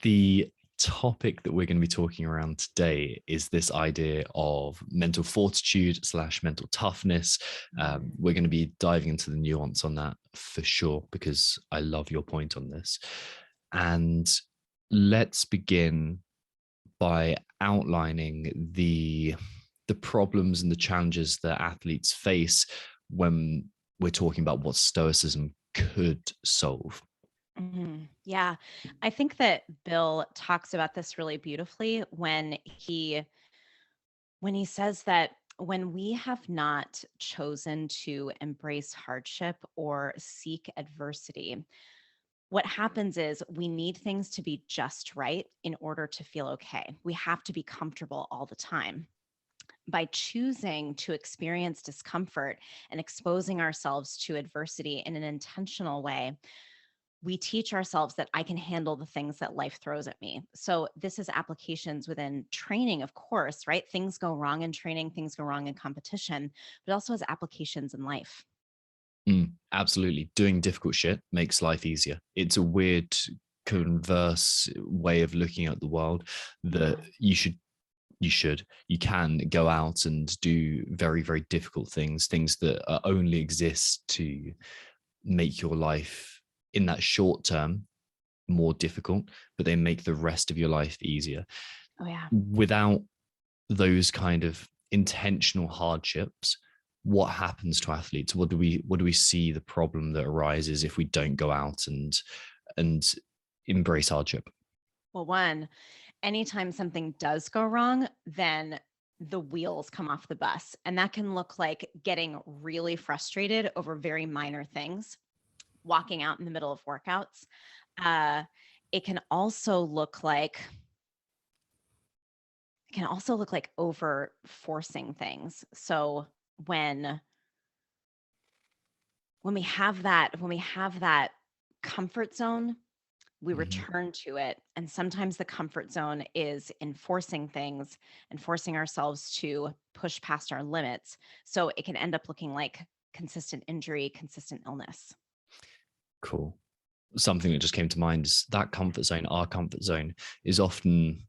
The topic that we're going to be talking around today is this idea of mental fortitude / mental toughness. We're going to be diving into the nuance on that for sure, because I love your point on this. And let's begin by outlining the problems and the challenges that athletes face when we're talking about what stoicism could solve. Yeah, I think that Bill talks about this really beautifully when he says that when we have not chosen to embrace hardship or seek adversity, what happens is we need things to be just right in order to feel okay. We have to be comfortable all the time. By choosing to experience discomfort and exposing ourselves to adversity in an intentional way, we teach ourselves that I can handle the things that life throws at me. So this is applications within training, of course, right? Things go wrong in training, things go wrong in competition, but also has applications in life. Absolutely. Doing difficult shit makes life easier. It's a weird converse way of looking at the world that Yeah. you can go out and do very, very difficult things that only exist to make your life in that short term more difficult, but they make the rest of your life easier. Oh, yeah. Without those kind of intentional hardships, what happens to athletes? What do we see the problem that arises if we don't go out and embrace hardship? Well, one, anytime something does go wrong, then the wheels come off the bus. And that can look like getting really frustrated over very minor things, walking out in the middle of workouts. Uh, it can also look like over forcing things. So when when we have that comfort zone, we Mhm. return to it. And sometimes the comfort zone is enforcing things and forcing ourselves to push past our limits. So it can end up looking like consistent injury, consistent illness. Cool. Something that just came to mind is that comfort zone. Our comfort zone is often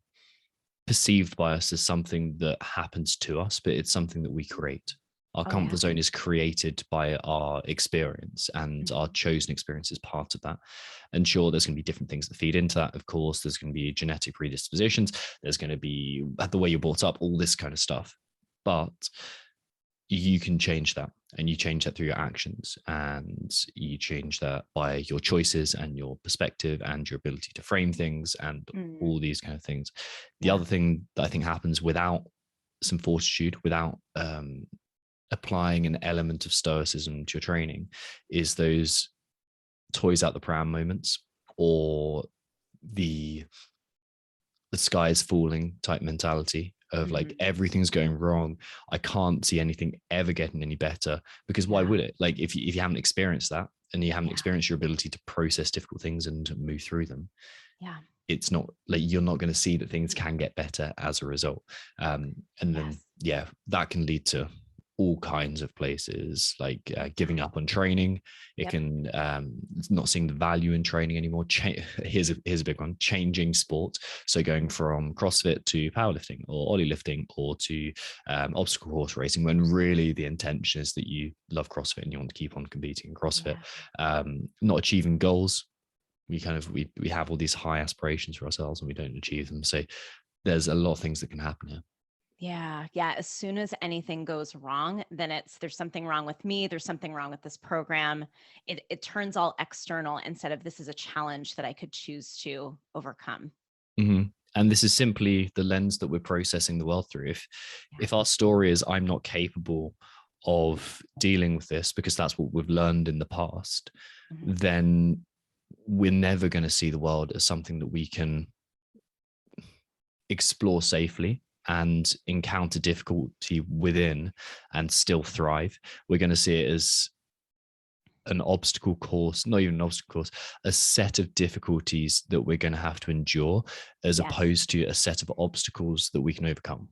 perceived by us as something that happens to us, but it's something that we create. Our Oh, yeah. comfort zone is created by our experience, and our Mhm. chosen experience is part of that. And sure, there's going to be different things that feed into that. Of course, there's going to be genetic predispositions. There's going to be the way you're brought up, all this kind of stuff. But you can change that, and you change that through your actions, and you change that by your choices and your perspective and your ability to frame things and Mm, all these kind of things. The yeah. other thing that I think happens without some fortitude, without applying an element of stoicism to your training, is those toys out the pram moments, or the sky is falling type mentality of like Mhm. everything's going wrong. I can't see anything ever getting any better, because why Yeah. would it? Like if you haven't experienced that, and you haven't Yeah. experienced your ability to process difficult things and move through them, Yeah. it's not like you're not going to see that things can get better as a result. And then Yes. yeah, that can lead to all kinds of places, like Yeah. giving up on training. It Yep. can not seeing the value in training anymore. Here's a big one: changing sport. So going from CrossFit to powerlifting or ollie lifting, or to obstacle course racing, when really the intention is that you love CrossFit and you want to keep on competing in CrossFit. Yeah. Not achieving goals. We have all these high aspirations for ourselves and we don't achieve them. So there's a lot of things that can happen here. Yeah, yeah. As soon as anything goes wrong, then there's something wrong with me. There's something wrong with this program. It turns all external instead of this is a challenge that I could choose to overcome. And this is simply the lens that we're processing the world through. Yeah. If our story is I'm not capable of dealing with this because that's what we've learned in the past, Mhm. then we're never going to see the world as something that we can explore safely and encounter difficulty within and still thrive. We're going to see it as an obstacle course, not even an obstacle course, a set of difficulties that we're going to have to endure, as Yes. opposed to a set of obstacles that we can overcome.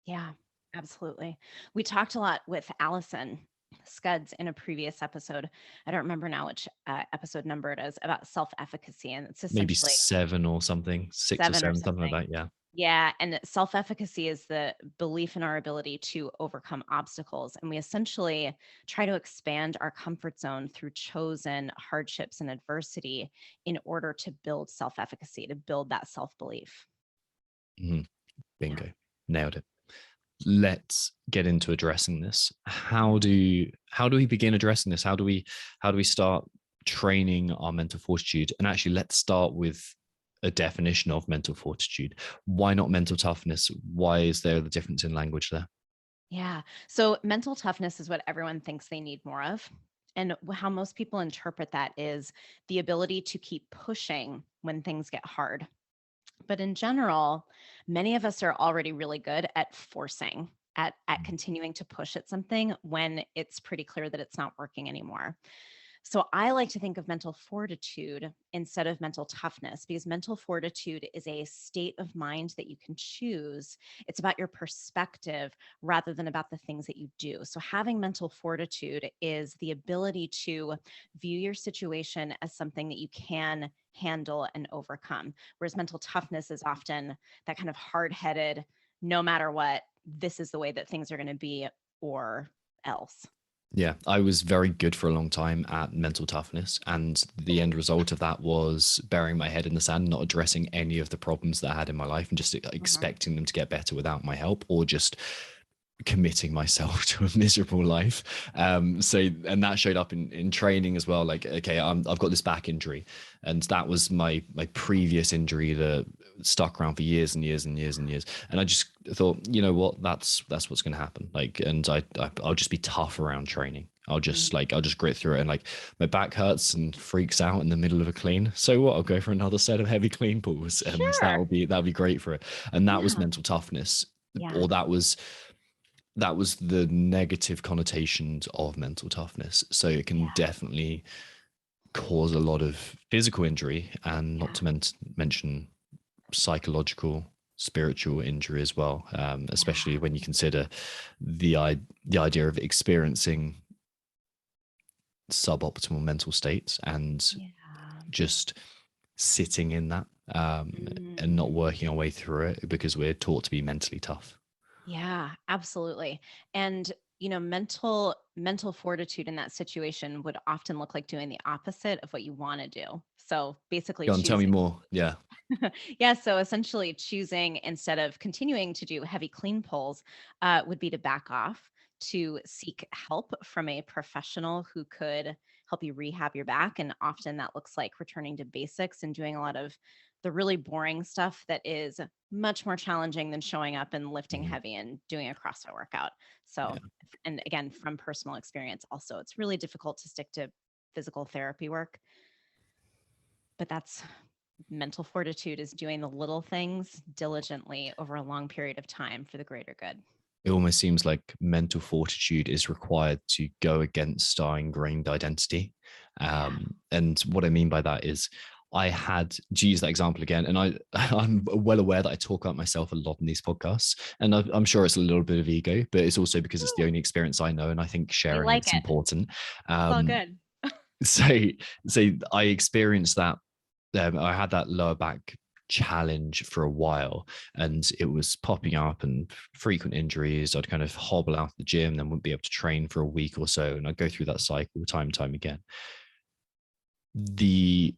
Yeah, absolutely. We talked a lot with Allison Scuds in a previous episode. I don't remember now which episode number it is, about self-efficacy, and it's Maybe essentially 7 or something, 6 or 7 or 7, something like something. that. Yeah. Yeah, and self-efficacy is the belief in our ability to overcome obstacles, and we essentially try to expand our comfort zone through chosen hardships and adversity in order to build self-efficacy, to build that self-belief. Mhm. Yeah. Bingo. Nailed it. Let's get into addressing this. Yeah. How do we begin addressing this? How do we start training our mental fortitude? And actually, let's start with a definition of mental fortitude. Why not mental toughness? Why is there the difference in language there? Yeah. So mental toughness is what everyone thinks they need more of. And how most people interpret that is the ability to keep pushing when things get hard. But in general, many of us are already really good at forcing, at continuing to push at something when it's pretty clear that it's not working anymore. So I like to think of mental fortitude instead of mental toughness, because mental fortitude is a state of mind that you can choose. It's about your perspective rather than about the things that you do. So having mental fortitude is the ability to view your situation as something that you can handle and overcome. Whereas mental toughness is often that kind of hard-headed, no matter what, this is the way that things are going to be or else. Yeah, I was very good for a long time at mental toughness. And the end result of that was burying my head in the sand, not addressing any of the problems that I had in my life and just Mhm. expecting them to get better without my help, or just committing myself to a miserable life. And that showed up in training as well. Like, okay, I've got this back injury, and that was my previous injury that stuck around for years and years and years and years. And I just thought, you know what, that's what's going to happen. Like, and I'll just be tough around training. I'll just grit through it. And like, my back hurts and freaks out in the middle of a clean. So what? I'll go for another set of heavy clean pulls, and Sure. that'll be great for it. And that was Yeah. mental toughness, Yeah. or that was the negative connotations of mental toughness. So it can Yeah. definitely cause a lot of physical injury, and not Yeah. to mention psychological, spiritual injury as well. Especially Yeah. when you consider the idea of experiencing suboptimal mental states and Yeah. just sitting in that, and not Mm. working our way through it because we're taught to be mentally tough. Yeah, absolutely. And mental fortitude in that situation would often look like doing the opposite of what you want to do. So basically Go on, tell me choosing. more. Yeah. Yeah, so essentially choosing, instead of continuing to do heavy clean pulls, would be to back off, to seek help from a professional who could help you rehab your back. And often that looks like returning to basics and doing a lot of the really boring stuff that is much more challenging than showing up and lifting Mhm. heavy and doing a CrossFit workout. Yeah. So, and again, from personal experience, also, it's really difficult to stick to physical therapy work, but that's mental fortitude, is doing the little things diligently over a long period of time for the greater good. It almost seems like mental fortitude is required to go against our ingrained identity. Yeah. And what I mean by that is, I had to use that example again, and I'm well aware that I talk about myself a lot in these podcasts, and I'm sure it's a little bit of ego, but it's also because it's the Woo, only experience I know, and I think we sharing like it's it. important. It's all Um, good. so so I experienced that. I had that lower back challenge for a while, and it was popping up and frequent injuries. I'd kind of hobble out of the gym, then wouldn't be able to train for a week or so, and I'd go through that cycle time and time again. The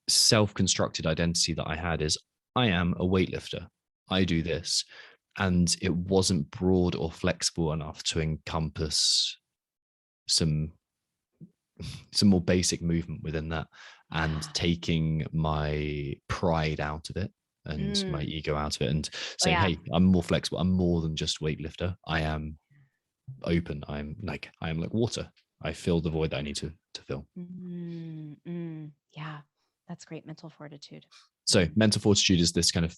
self-constructed identity that I had is, I am a weightlifter, I do this, and it wasn't broad or flexible enough to encompass some more basic movement within that, and Yeah. taking my pride out of it and my Mm. ego out of it, and Oh, saying, yeah. hey, I'm more flexible, I'm more than just weightlifter, I am open, I am like water, I fill the void that I need to fill. Yeah. That's great mental fortitude. So Mm. mental fortitude is this kind of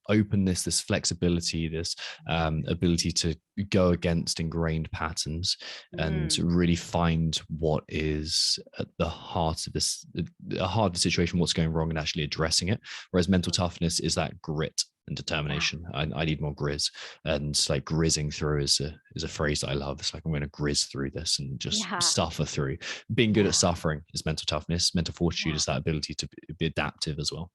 openness, this flexibility, this ability to go against ingrained patterns and to Mm. really find what is at the heart of the heart of the situation, what's going wrong, and actually addressing it. Whereas mental Totally. toughness is that grit. and Yeah. determination. I need more grizz, and like grizzing through is a phrase that I love. It's like I'm going to grizz through this and just Yeah. suffer through. Being good at Yeah. suffering is mental toughness. Mental fortitude Yeah. is that ability to be adaptive as well.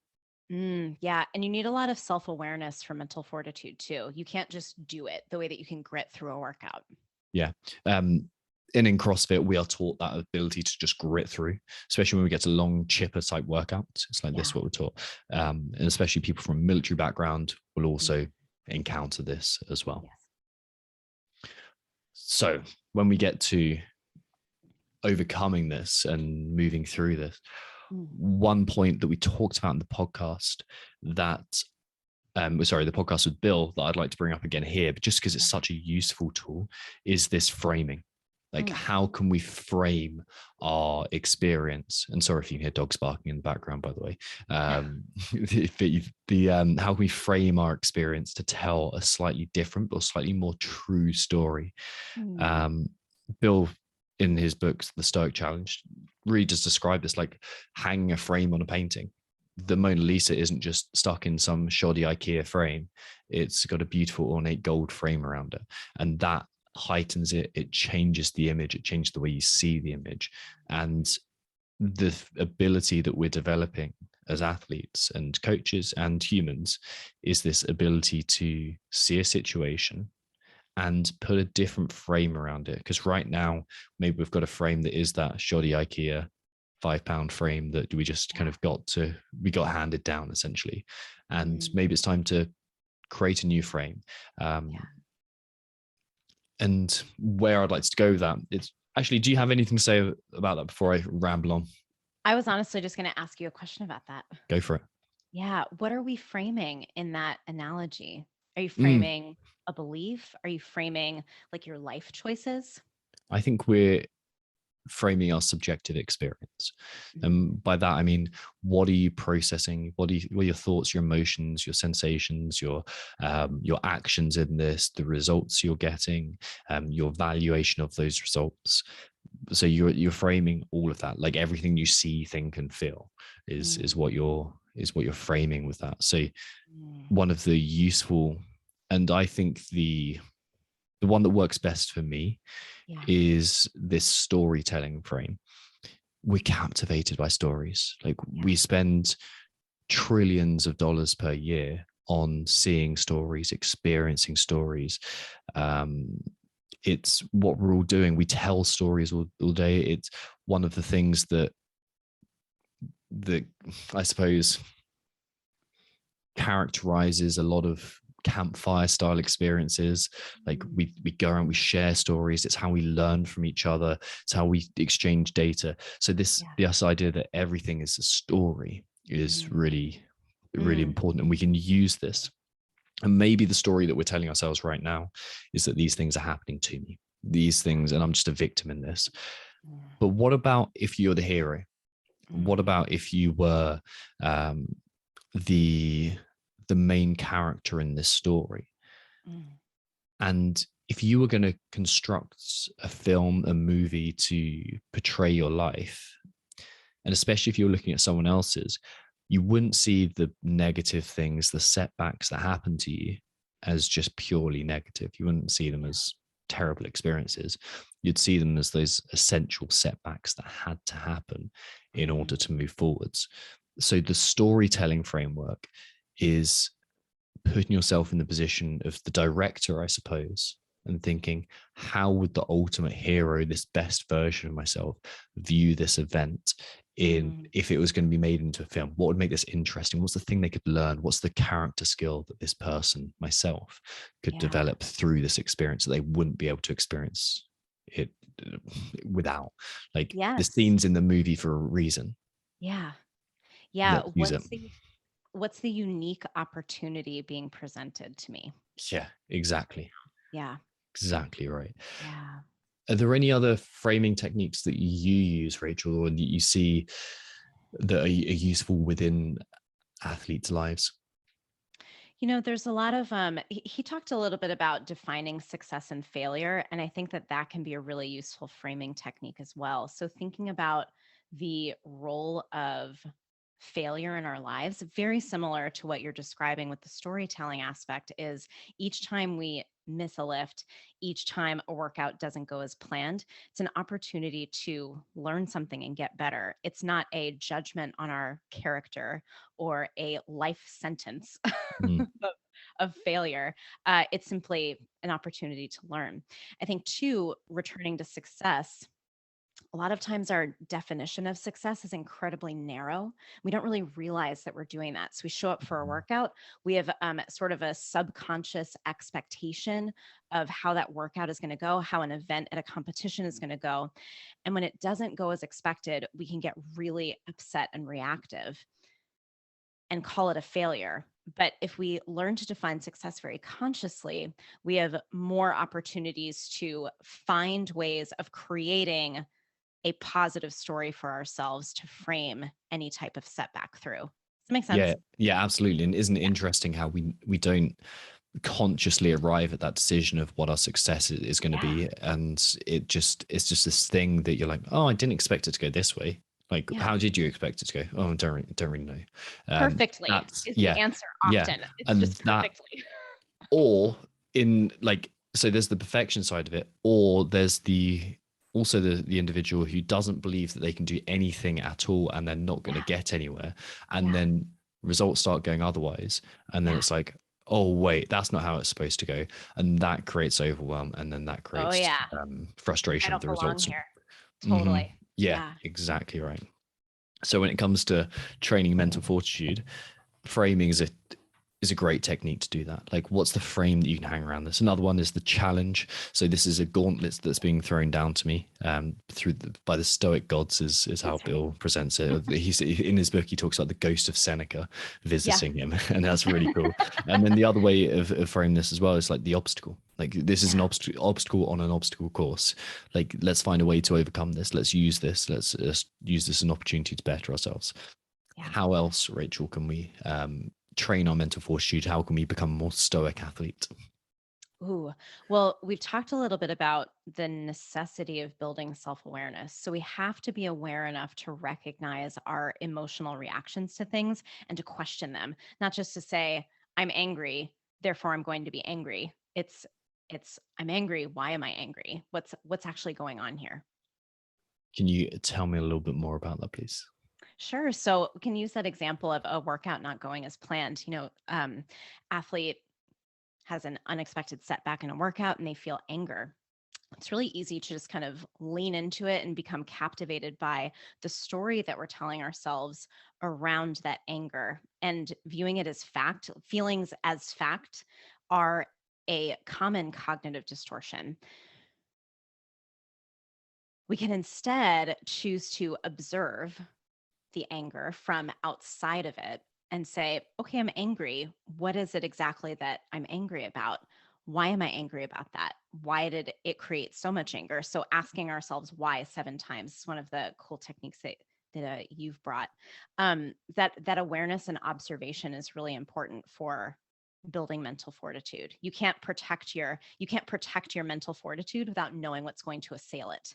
Yeah. And you need a lot of self awareness for mental fortitude too. You can't just do it the way that you can grit through a workout. Yeah. And in CrossFit, we are taught that ability to just grit through, especially when we get to long chipper type workouts. It's like this Yeah. what we're taught. And especially people from a military background will Mhm. also encounter this as well. Yes. So when we get to overcoming this and moving through this, Mm. one point that we talked about in the podcast that the podcast with Bill that I'd like to bring up again here, but just because it's Yeah. such a useful tool, is this framing. Like, Mm. how can we frame our experience? And sorry if you hear dogs barking in the background, by the way. How can we frame our experience to tell a slightly different but slightly more true story? Mm. Um, Bill, in his books, The Stoic Challenge, really just described this like hanging a frame on a painting. The Mona Lisa isn't just stuck in some shoddy IKEA frame. It's got a beautiful ornate gold frame around it. And that heightens it. It changes the image. It changes the way you see the image. And the ability that we're developing as athletes and coaches and humans is this ability to see a situation and put a different frame around it. Because right now, maybe we've got a frame that is that shoddy IKEA £5 frame that we just kind Yeah. of we got handed down essentially. And Mm. maybe it's time to create a new frame. Yeah. And where I'd like to go with that, it's actually, do you have anything to say about that before I ramble on? I was honestly just going to ask you a question about that. Go for it. Yeah. What are we framing in that analogy? Are you Mm, framing a belief? Are you framing like your life choices? I think we're framing our subjective experience. Mm. And by that, I mean, what are you processing? What are your thoughts, your emotions, your sensations, your actions in this, the results you're getting, your valuation of those results? So you're framing all of that, like everything you see, think, and feel is Mm. what you're framing with that. So Mm. one of the useful, and I think the one that works best for me Yeah. is this storytelling frame. We're captivated by stories. Like, Yeah. we spend trillions of dollars per year on seeing stories, experiencing stories. Um, it's what we're all doing. We tell stories all day. It's one of the things that I suppose characterizes a lot of campfire style experiences. Like, Mm. we go around, we share stories. It's how we learn from each other. It's how we exchange data. So Yeah. this idea that everything is a story is Mm. really really Mm. important, and we can use this. And maybe the story that we're telling ourselves right now is that these things are happening to me, these things, and I'm just a victim in this. Mm. But what about if you're the hero? What Mm. about if you were um, the the main character in this story? Mm. And if you were going to construct a film, a movie to portray your life, and especially if you're looking at someone else's, you wouldn't see the negative things, the setbacks that happen to you, as just purely negative. You wouldn't see them Yeah. as terrible experiences. You'd see them as those essential setbacks that had to happen in order Mm. to move forwards. So the storytelling framework is putting yourself in the position of the director, I suppose, and thinking, how would the ultimate hero, this best version of myself, view this event in Mm. if it was going to be made into a film? What would make this interesting? What's the thing they could learn? What's the character skill that this person, myself, could Yeah. develop through this experience that they wouldn't be able to experience it without? Like, the Yes. scenes in the movie for a reason. Yeah. Yeah. Let's use it. What's the unique opportunity being presented to me? Yeah, exactly. Yeah. Exactly right. Yeah. Are there any other framing techniques that you use, Rachel, or that you see that are useful within athletes' lives? There's a lot of he talked a little bit about defining success and failure, and I think that that can be a really useful framing technique as well. So thinking about the role of failure in our lives, very similar to what you're describing with the storytelling aspect, is each time we miss a lift, each time a workout doesn't go as planned, it's an opportunity to learn something and get better. It's not a judgment on our character or a life sentence Mm. of, of failure. It's simply an opportunity to learn. I think, too, returning to success, a lot of times our definition of success is incredibly narrow. We don't really realize that we're doing that. So we show up for a workout. We have sort of a subconscious expectation of how that workout is going to go, how an event at a competition is going to go. And when it doesn't go as expected, we can get really upset and reactive and call it a failure. But if we learn to define success very consciously, we have more opportunities to find ways of creating a positive story for ourselves to frame any type of setback through. Does that make Yeah, sense? yeah, absolutely. And isn't it Yeah. interesting how we don't consciously arrive at that decision of what our success is going to Yeah. be, and it's just this thing that you're like, oh, I didn't expect it to go this way. Like, Yeah. how did you expect it to go? Oh, I don't really know. Perfectly That's is the yeah, answer yeah, often. It's and just that, perfectly. or in like, so there's the perfection side of it, or there's the also the individual who doesn't believe that they can do anything at all and they're not going to Yeah. get anywhere, and Yeah. then results start going otherwise, and then Yeah. it's like, oh wait, that's not how it's supposed to go, and that creates overwhelm, and then that Oh, creates yeah. I frustration of don't the belong results. here. Hmm. Totally. Yeah, Yeah. exactly right. So when it comes to training mental fortitude, framing is a great technique to do that. Like, what's the frame that you can hang around this? Another one is the challenge. So this is a gauntlet that's being thrown down to me by the Stoic gods, is how That's right. Bill presents it. He's in his book, he talks about the ghost of Seneca Yeah. visiting him, and that's really cool. And then the other way of framing this as well is like the obstacle. Like, this is an Yeah. obstacle on an obstacle course. Like, let's find a way to overcome this. Let's use this. Let's use this as an opportunity to better ourselves. Yeah. How else, Rachel, can we train our mental fortitude? How can we become a more stoic athlete? Ooh, well, we've talked a little bit about the necessity of building self awareness. So we have to be aware enough to recognize our emotional reactions to things and to question them, not just to say, I'm angry, therefore I'm going to be angry. It's I'm angry. Why am I angry? What's actually going on here? Can you tell me a little bit more about that, please? Sure. So we can use that example of a workout not going as planned. Athlete has an unexpected setback in a workout and they feel anger. It's really easy to just kind of lean into it and become captivated by the story that we're telling ourselves around that anger and viewing it as fact. Feelings as fact are a common cognitive distortion. We can instead choose to observe the anger from outside of it and say, okay, I'm angry. What is it exactly that I'm angry about? Why am I angry about that? Why did it create so much anger? So asking ourselves why 7 times is one of the cool techniques that you've brought. That awareness and observation is really important for building mental fortitude. You can't protect your mental fortitude without knowing what's going to assail it.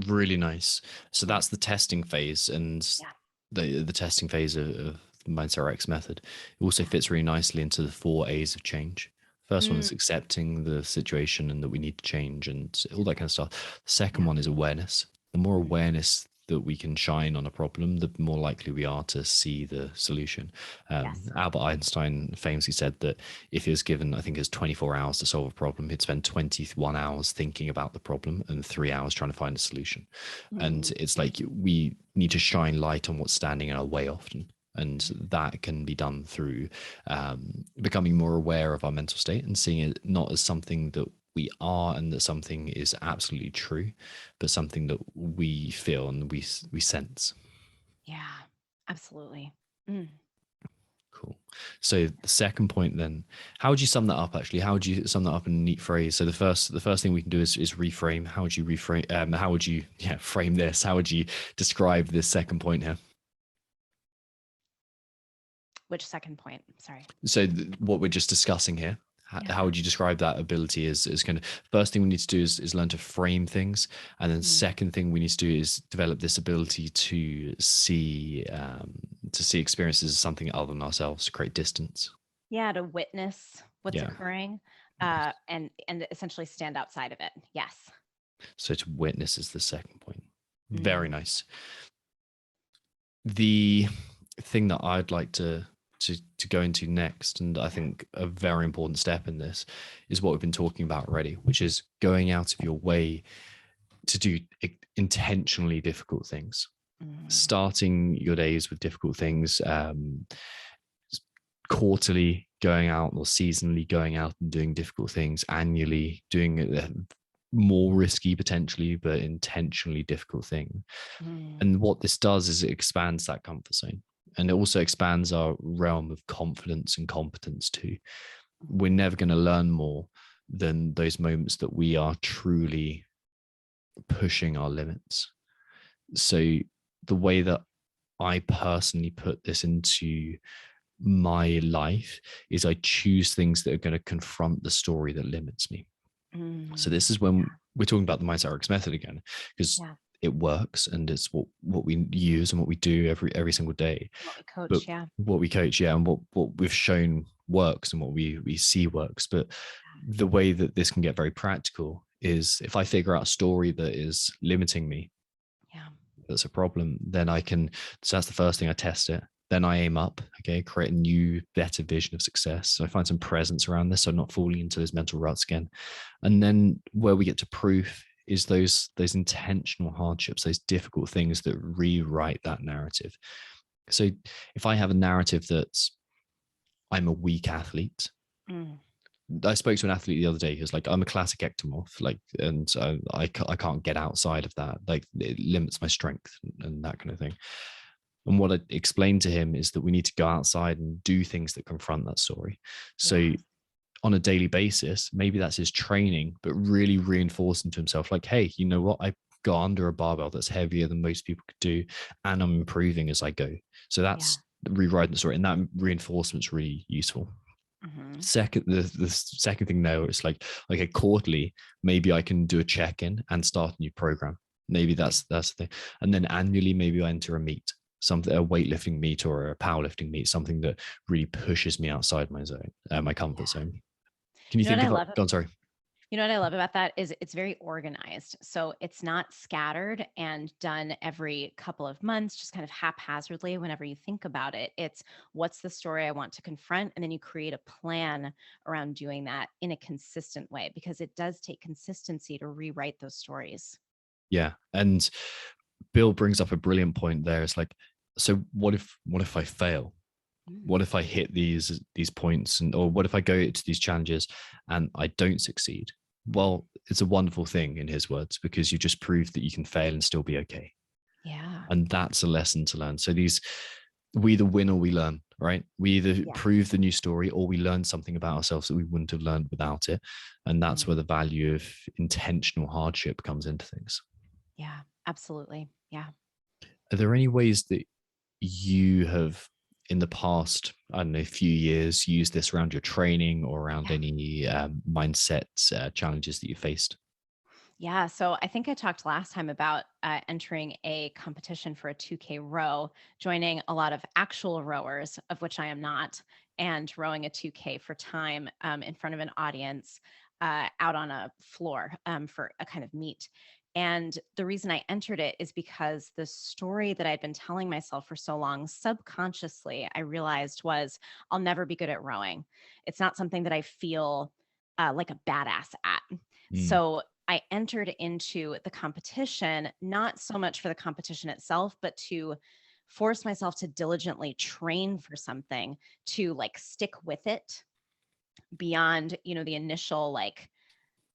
Really nice. So Yeah. that's the testing phase, and Yeah. the testing phase of the Mindset Rx method. It also Yeah. fits really nicely into the 4 A's of change. First one is Mm, accepting the situation and that we need to change and all that kind of stuff. The second yeah. one is awareness. The more Mm, awareness that we can shine on a problem, the more likely we are to see the solution. yes. Albert Einstein famously said that if he was given, I think it was 24 hours to solve a problem, he'd spend 21 hours thinking about the problem and 3 hours trying to find a solution. And Mm, it's like we need to shine light on what's standing in our way often. And mm, that can be done through becoming more aware of our mental state and seeing it not as something that we are and that something is absolutely true, but something that we feel and we sense. yeah, absolutely. Mm. Cool. So the second point then, how would you sum that up actually? How would you sum that up in a neat phrase? So the first thing we can do is reframe. How would you reframe how would you frame this? How would you describe this second point here? Which second point? Sorry. So what we're just discussing here, How Yeah. would you describe that ability? Is kind of first thing we need to do is learn to frame things, and then Mm. second thing we need to do is develop this ability to see experiences as something other than ourselves, to create distance. Yeah, to witness what's Yeah, occurring, nice. and essentially stand outside of it. Yes. So to witness is the second point. Very Mm. nice. The thing that I'd like to go into next, and I Yeah. think a very important step in this, is what we've been talking about already, which is going out of your way to do intentionally difficult things, Mm. starting your days with difficult things, quarterly going out or seasonally going out and doing difficult things, annually doing a more risky potentially but intentionally difficult thing. Mm. And what this does is it expands that comfort zone, and it also expands our realm of confidence and competence too. We're never going to learn more than those moments that we are truly pushing our limits. So the way that I personally put this into my life is I choose things that are going to confront the story that limits me. So Mm. this is when we're talking about the Mindset Rx method again, because Yeah. it works and it's what we use and what we do every single day. What we But coach. Yeah. what we coach, yeah, and what we've shown works and what we see works. But the way that this can get very practical is if I figure out a story that is limiting me, Yeah. that's a problem, then I can, so that's the first thing. I test it, then I aim up, okay, create a new better vision of success. So I find some presence around this, so I'm not falling into those mental ruts again. And then where we get to proof is those intentional hardships, those difficult things that rewrite that narrative. So if I have a narrative that's I'm a weak athlete, Mm. I spoke to an athlete the other day who's like, I'm a classic ectomorph, like, and I can't get outside of that. Like, it limits my strength and that kind of thing. And what I explained to him is that we need to go outside and do things that confront that story. So Yes. on a daily basis, maybe that's his training, but really reinforcing to himself, like, hey, you know what? I got under a barbell that's heavier than most people could do, and I'm improving as I go. So Yeah. that's rewriting the story, and that reinforcement's really useful. Mm-hmm. Second, the second thing there is like, okay, quarterly, maybe I can do a check-in and start a new program. Maybe that's the thing. And then annually, maybe I enter a meet, something, a weightlifting meet or a powerlifting meet, something that really pushes me outside my zone, my comfort Yeah. zone. Can you You know think what I of? love? Go on, sorry. You know what I love about that is it's very organized. So it's not scattered and done every couple of months, just kind of haphazardly whenever you think about it. It's what's the story I want to confront? And then you create a plan around doing that in a consistent way because it does take consistency to rewrite those stories. Yeah, and Bill brings up a brilliant point there. It's like, so what if I fail? Mm. What if I hit these points, and or what if I go to these challenges and I don't succeed? Well, it's a wonderful thing in his words, because you just proved that you can fail and still be okay. Yeah. And that's a lesson to learn. So we either win or we learn, right? We either Yeah. prove the new story or we learn something about ourselves that we wouldn't have learned without it. And that's Mm. where the value of intentional hardship comes into things. Yeah. Absolutely. Yeah. Are there any ways that you have in the past, I don't know, few years, used this around your training or around Yeah. any mindset challenges that you faced? Yeah. So I think I talked last time about entering a competition for a 2K row, joining a lot of actual rowers, of which I am not, and rowing a 2K for time in front of an audience out on a floor for a kind of meet. And the reason I entered it is because the story that I'd been telling myself for so long, subconsciously, I realized was I'll never be good at rowing. It's not something that I feel like a badass at. Mm, So I entered into the competition, not so much for the competition itself, but to force myself to diligently train for something, to like stick with it beyond, the initial like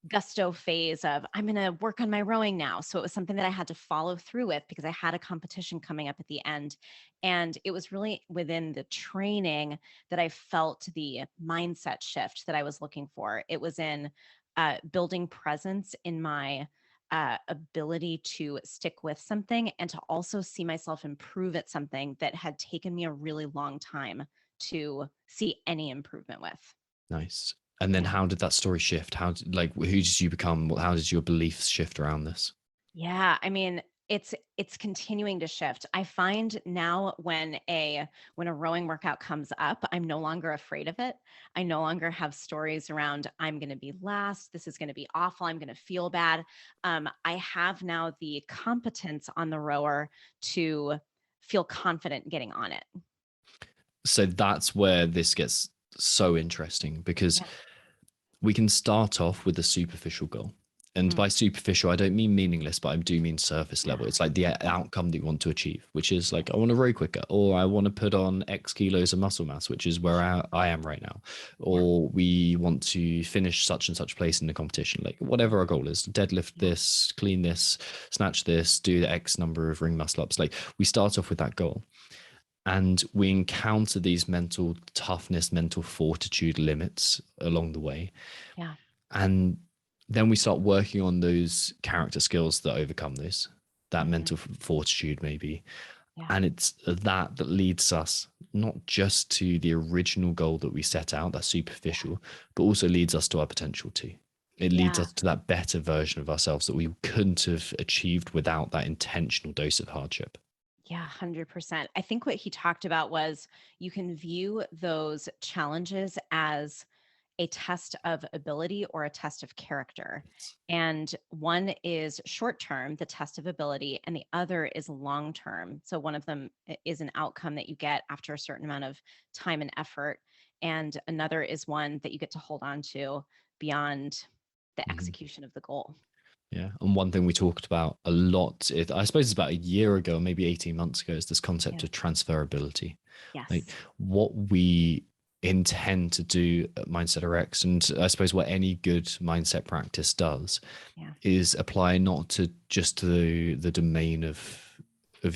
gusto phase of I'm going to work on my rowing now. So it was something that I had to follow through with because I had a competition coming up at the end. And it was really within the training that I felt the mindset shift that I was looking for. It was in building presence in my ability to stick with something and to also see myself improve at something that had taken me a really long time to see any improvement with. nice. And then Yeah. how did that story shift? Like, who did you become? How did your beliefs shift around this? Yeah, I mean, it's continuing to shift. I find now when a rowing workout comes up, I'm no longer afraid of it. I no longer have stories around I'm going to be last, this is going to be awful, I'm going to feel bad. I have now the competence on the rower to feel confident getting on it. So that's where this gets so interesting, because Yeah. we can start off with a superficial goal. And Mm, by superficial, I don't mean meaningless, but I do mean surface level. yeah. It's like the outcome that you want to achieve, which is Yeah. like, I want to row quicker, or I want to put on X kilos of muscle mass, which is where I am right now. Yeah. Or we want to finish such and such place in the competition, like whatever our goal is, deadlift Yeah. this, clean this, snatch this, do the X number of ring muscle ups. Like, we start off with that goal, and we encounter these mental toughness, mental fortitude limits along the way. Yeah. And then we start working on those character skills that overcome this, that Mhm. mental fortitude, maybe. Yeah. And it's that leads us not just to the original goal that we set out, that's Yeah. superficial, but also leads us to our potential too. It leads Yeah. us to that better version of ourselves that we couldn't have achieved without that intentional dose of hardship. Yeah, 100%. I think what he talked about was you can view those challenges as a test of ability or a test of character. And one is short term, the test of ability, and the other is long term. So one of them is an outcome that you get after a certain amount of time and effort. And another is one that you get to hold on to beyond the Mhm. execution of the goal. Yeah. And one thing we talked about a lot, I suppose it's about a year ago, maybe 18 months ago, is this concept Yeah. of transferability. Like, Yes. what we intend to do at Mindset RX, and I suppose what any good mindset practice does, Yeah. is apply not to just the domain of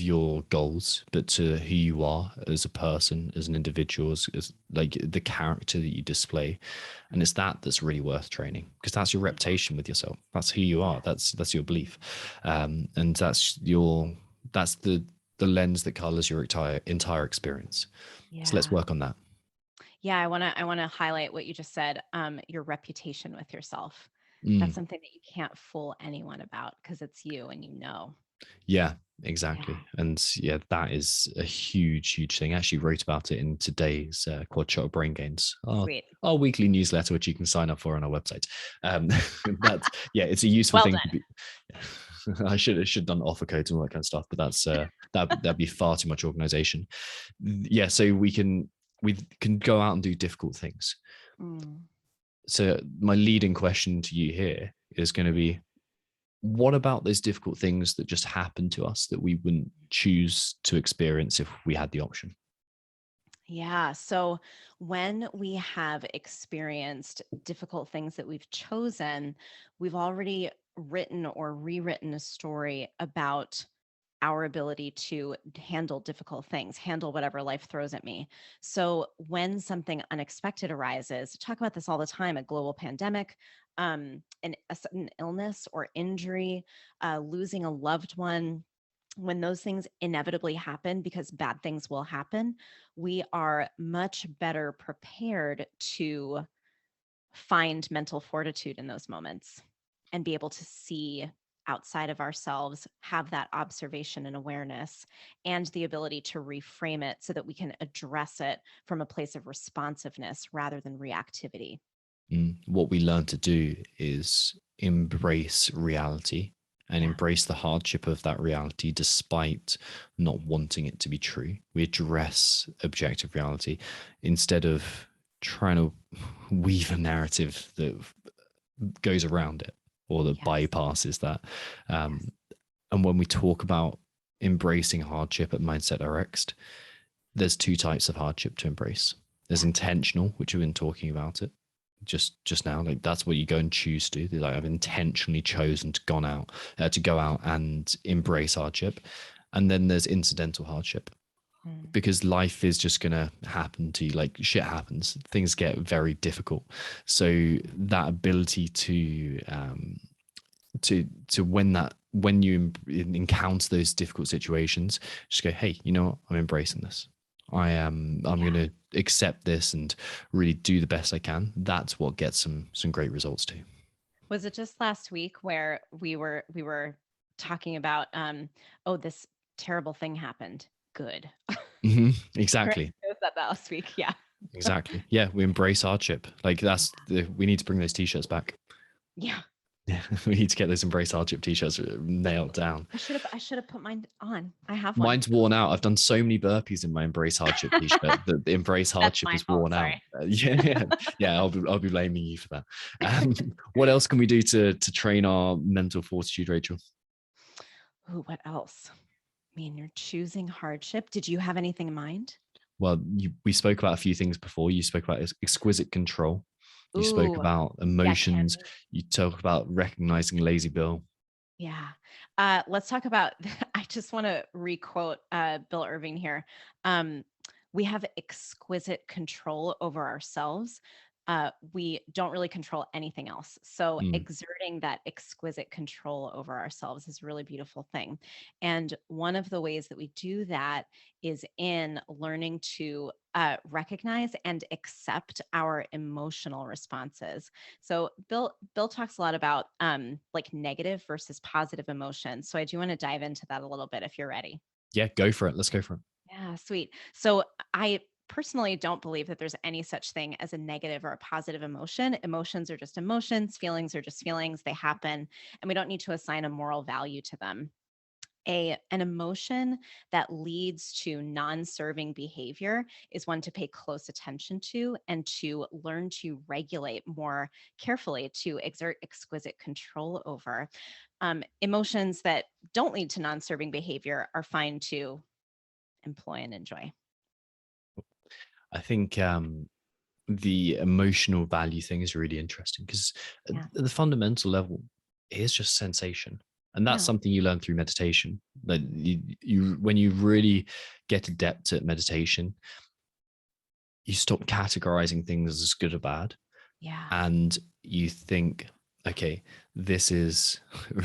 your goals, but to who you are as a person, as an individual, as like the character that you display. And it's that that's really worth training, because that's your Yeah. reputation with yourself. That's who you Yeah. are. That's your belief, and that's the lens that colors your entire experience. So let's Yeah. work on that. Yeah, I wanna highlight what you just said, your reputation with yourself. That's Mm. something that you can't fool anyone about because it's you and you know. Yeah, Yeah, exactly. And yeah, that is a huge thing. I actually wrote about it in today's Quad Shot of Brain Gains, sweet. our weekly newsletter, which you can sign up for on our website. Um, that's, yeah, it's a useful Well thing to done. be. I should have done offer codes and all that kind of stuff, but that'd be far too much organization. Yeah, so we can go out and do difficult things. Mm, So my leading question to you here is going to be, what about those difficult things that just happen to us that we wouldn't choose to experience if we had the option? yeah, so when we have experienced difficult things that we've chosen, we've already written or rewritten a story about our ability to handle difficult things, handle whatever life throws at me. So when something unexpected arises, talk about this all the time, a global pandemic, a sudden illness or injury, losing a loved one, when those things inevitably happen, because bad things will happen, we are much better prepared to find mental fortitude in those moments and be able to see outside of ourselves, have that observation and awareness, and the ability to reframe it so that we can address it from a place of responsiveness rather than reactivity. What we learn to do is embrace reality and Yeah. embrace the hardship of that reality despite not wanting it to be true. We address objective reality instead of trying to weave a narrative that goes around it or that Yes. bypasses that. Yes. Um, and when we talk about embracing hardship at Mindset Rx'd, there's two types of hardship to embrace. There's Yeah. intentional, which we've been talking about it just now. Like, that's what you go and choose to do. Like, I've Yeah. intentionally chosen to go out and embrace hardship. And then there's incidental hardship, Mm. because life is just gonna happen to you. Like, shit happens, things get very difficult. So that ability to when you encounter those difficult situations, just go, hey, you know what, I'm embracing this. I'm Yeah. going to accept this and really do the best I can. That's what gets some great results too. Was it just last week where we were talking about oh, this terrible thing happened. Good. Right? Exactly. It was that last week. Yeah. Exactly. Yeah, we embrace hardship. Like we need to bring those t-shirts back. Yeah. Yeah, we need to get those embrace hardship t-shirts nailed down. I should have put mine on. I have one. Mine's worn out. I've done so many burpees in my embrace hardship t-shirt that the embrace That's hardship my is fault. worn out. Sorry. Yeah, yeah. I'll be blaming you for that. What else can we do to train our mental fortitude, Rachel? Ooh, what else? I mean, you're choosing hardship. Did you have anything in mind? Well, we spoke about a few things before. You spoke about exquisite control. You spoke Ooh, about yeah, emotions. candy. You talk about recognizing lazy Bill. Yeah. Let's talk about, I just want to requote Bill Irving here. Um, we have exquisite control over ourselves. We don't really control anything else. So, Mm, exerting that exquisite control over ourselves is a really beautiful thing. And one of the ways that we do that is in learning to recognize and accept our emotional responses. So Bill talks a lot about like negative versus positive emotions. So I do want to dive into that a little bit if you're ready. yeah, go for it. Let's go for it. Yeah, sweet. So I personally don't believe that there's any such thing as a negative or a positive emotion. Emotions are just emotions, feelings are just feelings, they happen, and we don't need to assign a moral value to them. An emotion that leads to non-serving behavior is one to pay close attention to and to learn to regulate more carefully, to exert exquisite control over. Emotions that don't lead to non-serving behavior are fine to employ and enjoy. I think the emotional value thing is really interesting because at Yeah. the fundamental level, it is just sensation. And that's Yeah. something you learn through meditation. That you when you really get adept at meditation, you stop categorizing things as good or bad, Yeah. and you think, okay, this is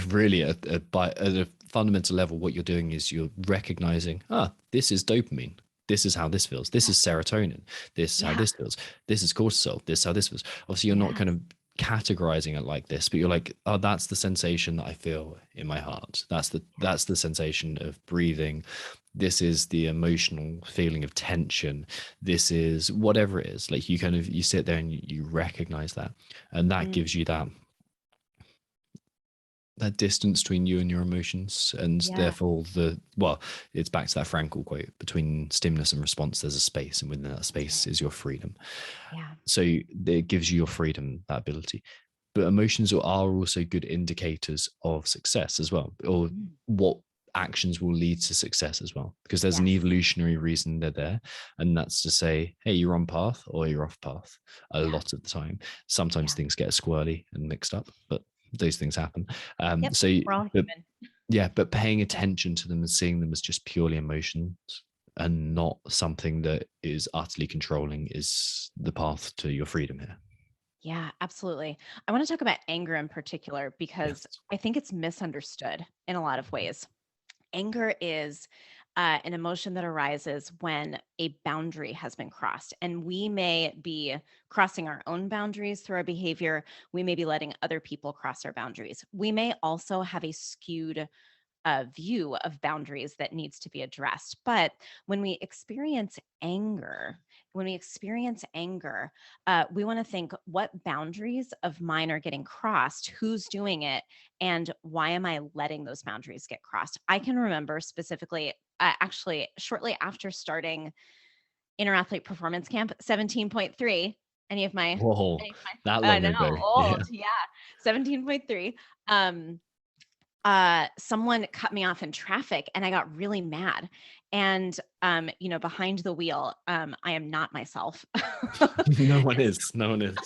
really at a fundamental level. What you're doing is you're recognizing, this is dopamine. This is how this feels. This Yeah. is serotonin. This is how Yeah. this feels. This is cortisol. This is how this feels. Obviously, you're not Yes. kind of categorizing it like this, but you're like, oh, that's the sensation that I feel in my heart. That's the sensation of breathing. This is the emotional feeling of tension. This is whatever it is. Like you sit there and you recognize that, and that Mm, gives you that distance between you and your emotions, and yeah. therefore it's back to that Frankl quote: between stimulus and response there's a space, and within that That's space right. is your freedom. Yeah. So it gives you your freedom, that ability. But emotions are also good indicators of success as well, or Mm, what actions will lead to success as well, because there's an yes. evolutionary reason they're there. And that's to say, hey, you're on path or you're off path a Yeah. lot of the time. Sometimes Yeah. things get squirrely and mixed up, but those things happen. Yep. So, We're all but human. yeah, but paying attention to them and seeing them as just purely emotions and not something that is utterly controlling is the path to your freedom here. Yeah, absolutely. I want to talk about anger in particular because Yes. I think it's misunderstood in a lot of ways. Anger is an emotion that arises when a boundary has been crossed. And we may be crossing our own boundaries through our behavior. We may be letting other people cross our boundaries. We may also have a skewed view of boundaries that needs to be addressed. But when we experience anger, we want to think what boundaries of mine are getting crossed, who's doing it, and why am I letting those boundaries get crossed? I can remember specifically, actually, shortly after starting Inner Athlete Performance Camp 17.3. Any of my, Whoa, any of that my, I long know, ago. Yeah. old, yeah, 17.3. Someone cut me off in traffic and I got really mad. And behind the wheel, I am not myself. No one is. No one is.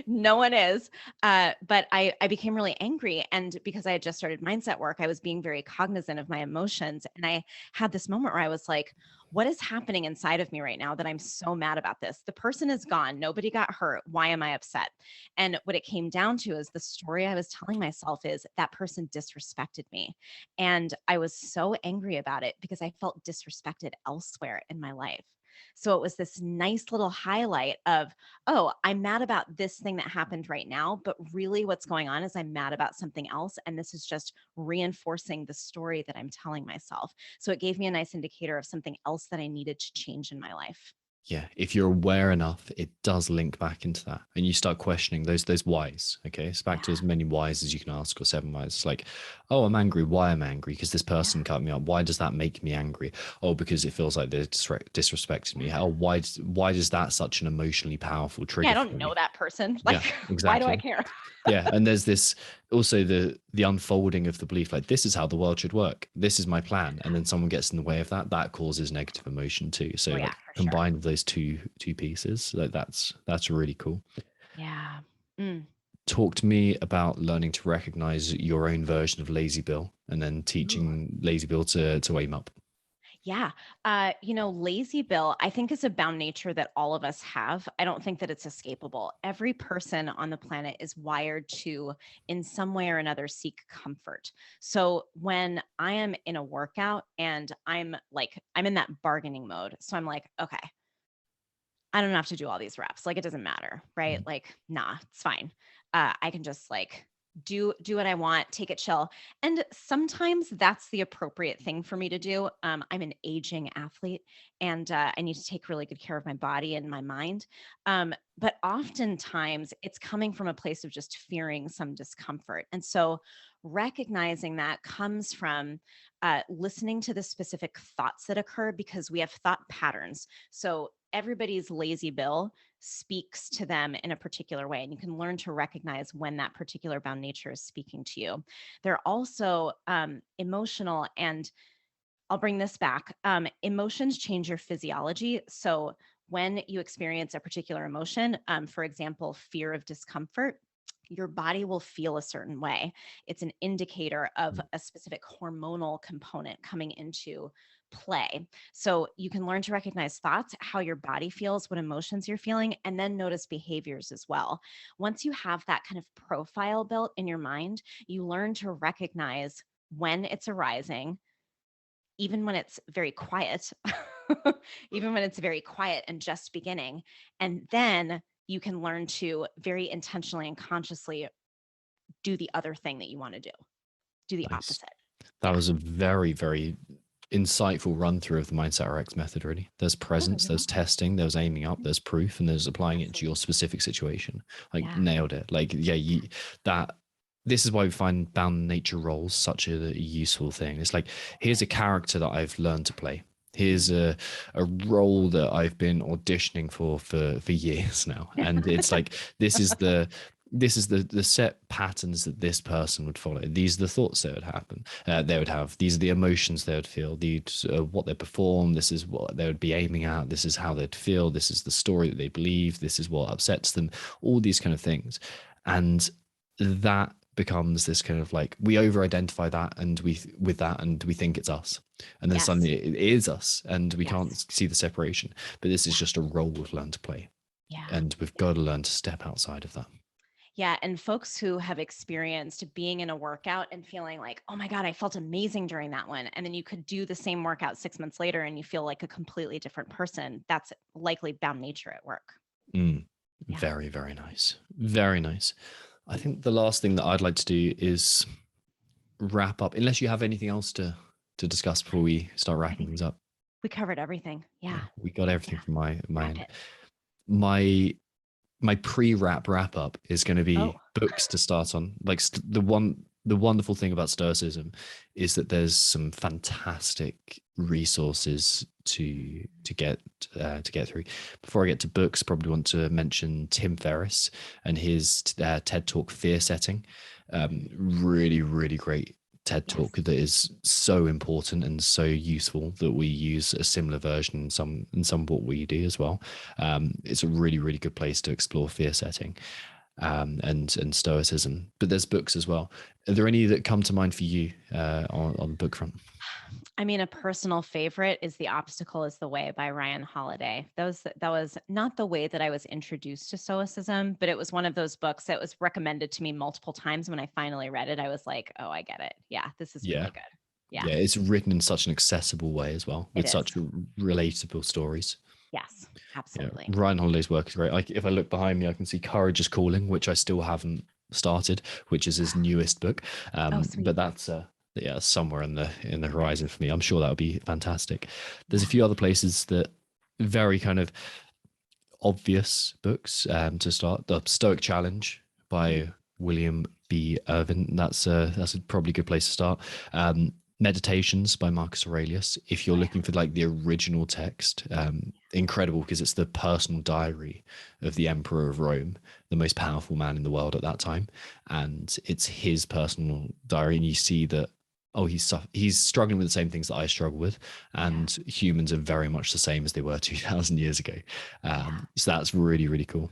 No one is. But I became really angry. And because I had just started mindset work, I was being very cognizant of my emotions. And I had this moment where I was like, what is happening inside of me right now that I'm so mad about this? The person is gone. Nobody got hurt. Why am I upset? And what it came down to is the story I was telling myself is that person disrespected me. And I was so angry about it because I felt disrespected elsewhere in my life. So it was this nice little highlight of, oh, I'm mad about this thing that happened right now, but really what's going on is I'm mad about something else. And this is just reinforcing the story that I'm telling myself. So it gave me a nice indicator of something else that I needed to change in my life. Yeah, if you're aware enough, it does link back into that, and you start questioning those whys. Okay, it's back to Yeah. as many whys as you can ask, or 7 whys. It's like, oh, I'm angry. Why am I angry? Because this Yeah. person cut me up. Why does that make me angry? Oh, because it feels like they're disrespecting me. Yeah. Oh, why is that such an emotionally powerful Yeah, I trigger for don't know me? that person. Yeah, Like, why do I exactly. care? Yeah, and there's this also the unfolding of the belief, like this is how the world should work, this is my plan, and then someone gets in the way of that, that causes negative emotion too. So Oh, yeah, like for sure. combined with those two pieces, like that's really cool. Yeah. Mm. Talk to me about learning to recognize your own version of lazy bill and then Ooh. teaching lazy bill to aim up. Yeah. Lazy Bill, I think is a bound nature that all of us have. I don't think that it's escapable. Every person on the planet is wired to, in some way or another, seek comfort. So when I am in a workout and I'm in that bargaining mode. So I'm like, okay, I don't have to do all these reps. Like it doesn't matter, right? Mm. Like, nah, it's fine. I can just like do what I want, take it chill. And sometimes that's the appropriate thing for me to do. I'm an aging athlete, and I need to take really good care of my body and my mind. But oftentimes it's coming from a place of just fearing some discomfort. And so recognizing that comes from listening to the specific thoughts that occur because we have thought patterns. So everybody's lazy bill speaks to them in a particular way, and you can learn to recognize when that particular bound nature is speaking to you. They're also emotional, and I'll bring this back. Emotions change your physiology. So when you experience a particular emotion, for example, fear of discomfort, your body will feel a certain way. It's an indicator of a specific hormonal component coming into play. So you can learn to recognize thoughts, how your body feels, what emotions you're feeling, and then notice behaviors as well. Once you have that kind of profile built in your mind, you learn to recognize when it's arising, even when it's very quiet, even when it's very quiet and just beginning. And then you can learn to very intentionally and consciously do the other thing that you want to do the Nice. opposite. That Yeah. was a very insightful run through of the Mindset RX method, really. There's Oh, presence, you're there's welcome. testing, there's aiming up, there's proof, and there's applying it to your Absolutely. specific situation. Like Yeah. nailed it. Like, yeah, that this is why we find bound nature roles such a useful thing. It's like, here's a character that I've learned to play. Here's Mhm. a role that I've been auditioning for years now. And it's like this is the set patterns that this person would follow. These are the thoughts they would have. These are the emotions they would feel. These what they perform. This is what they would be aiming at. This is how they'd feel. This is the story that they believe. This is what upsets them. All these kind of things, and that becomes this kind of like we over identify that and we with that and we think it's us, and then Yes. suddenly it is us and we can't Yes. see the separation. But this is Yeah. just a role we've learned to play, Yeah. and we've got to learn to step outside of that. Yeah, and folks who have experienced being in a workout and feeling like, "Oh my god, I felt amazing during that one." And then you could do the same workout 6 months later and you feel like a completely different person. That's likely bound nature at work. Mm. Yeah. Very nice. Very nice. I think the last thing that I'd like to do is wrap up, unless you have anything else to discuss before we start I wrapping think things up. we covered everything. Yeah, Yeah. we got everything Yeah. from my Wrap end. it. My my wrap up is going to Oh, be books to start on. Like the wonderful thing about Stoicism is that there's some fantastic resources to get through. Before I get to books, probably want to mention Tim Ferriss and his TED Talk Fear Setting. mhm. Really great TED Yes. Talk that is so important and so useful that we use a similar version in some of what we do as well. It's a really good place to explore fear setting and stoicism. But there's books as well. Are there any that come to mind for you on the book front? I mean, a personal favorite is The Obstacle is the Way by Ryan Holiday. That was not the way that I was introduced to Stoicism, but it was one of those books that was recommended to me multiple times. When I finally read it, I was like, "Oh, I get it. Yeah, this is Yeah. really good." Yeah, Yeah, it's written in such an accessible way as well, it with is. such relatable stories. Yes, Yeah, absolutely. Ryan Holiday's work is great. Like if I look behind me, I can see Courage is Calling, which I still haven't started, which is his newest book. Oh, But sweet. that's yeah, somewhere in the horizon for me. I'm sure that would be fantastic. There's a Yeah. few other places that very kind of obvious books to start. The Stoic Challenge Mm, by William B. Irvin. That's a probably good place to start. Meditations by Marcus Aurelius. If you're oh, yeah. looking for like the original text, incredible because it's the personal diary of the Emperor of Rome, the most powerful man in the world at that time, and it's his personal diary. And you see that oh he's struggling with the same things that I struggle with, Yeah. and humans are very much the same as they were 2,000 years ago. Yeah. So that's really really cool.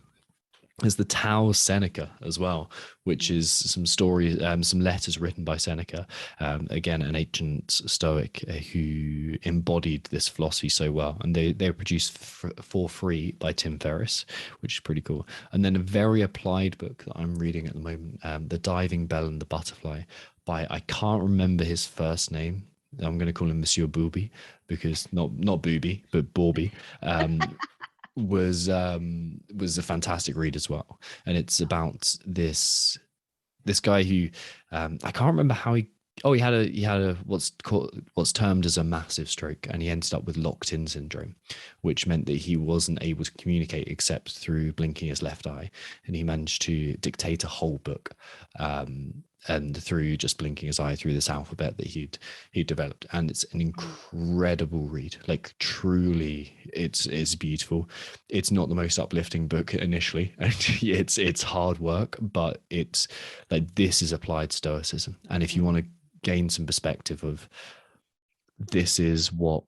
There's the Tao of Seneca as well, which Mm, is some stories, some letters written by Seneca, again an ancient Stoic who embodied this philosophy so well, and they were produced for free by Tim Ferriss, which is pretty cool. And then a very applied book that I'm reading at the moment, The Diving Bell and the Butterfly, by I can't remember his first name. I'm going to call him Monsieur Booby because not Booby but Borby. Um, was a fantastic read as well, and it's about this guy who I can't remember how he had a what's termed as a massive stroke, and he ended up with locked-in syndrome, which meant that he wasn't able to communicate except through blinking his left eye, and he managed to dictate a whole book, and through just blinking his eye through this alphabet that he'd developed, and it's an mm, incredible read. Like truly, it's beautiful. It's not the most uplifting book initially, and it's hard work, but it's like this is applied stoicism, and if you mm, want to gain some perspective of this is what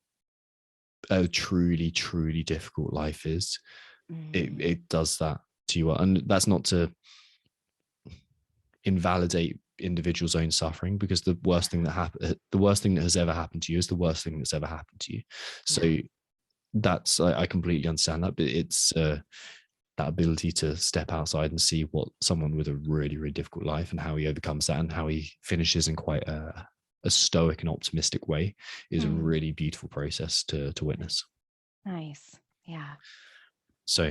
a truly truly difficult life is, mm. it does that to you. And that's not to invalidate individuals own suffering, because the worst thing that has ever happened to you is the worst thing that's ever happened to you. So Yeah. that's I completely understand that, but it's that ability to step outside and see what someone with a really really difficult life and how he overcomes that and how he finishes in quite a stoic and optimistic way is a Mm, really beautiful process to witness. nice. Yeah. So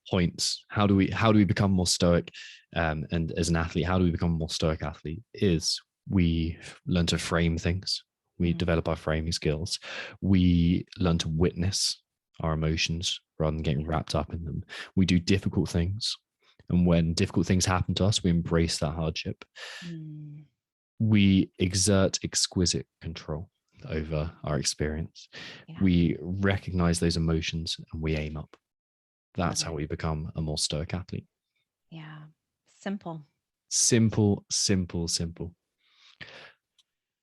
points, how do we become more stoic, and as an athlete, how do we become a more stoic athlete is we learn to frame things, we Mm, develop our framing skills, we learn to witness our emotions rather than getting wrapped up in them, we do difficult things, and when difficult things happen to us we embrace that hardship, mm, we exert exquisite control over our experience, yeah. we recognize those emotions and we aim up. Love That's how it. we become a more stoic athlete. Yeah. Simple. Simple, simple, simple.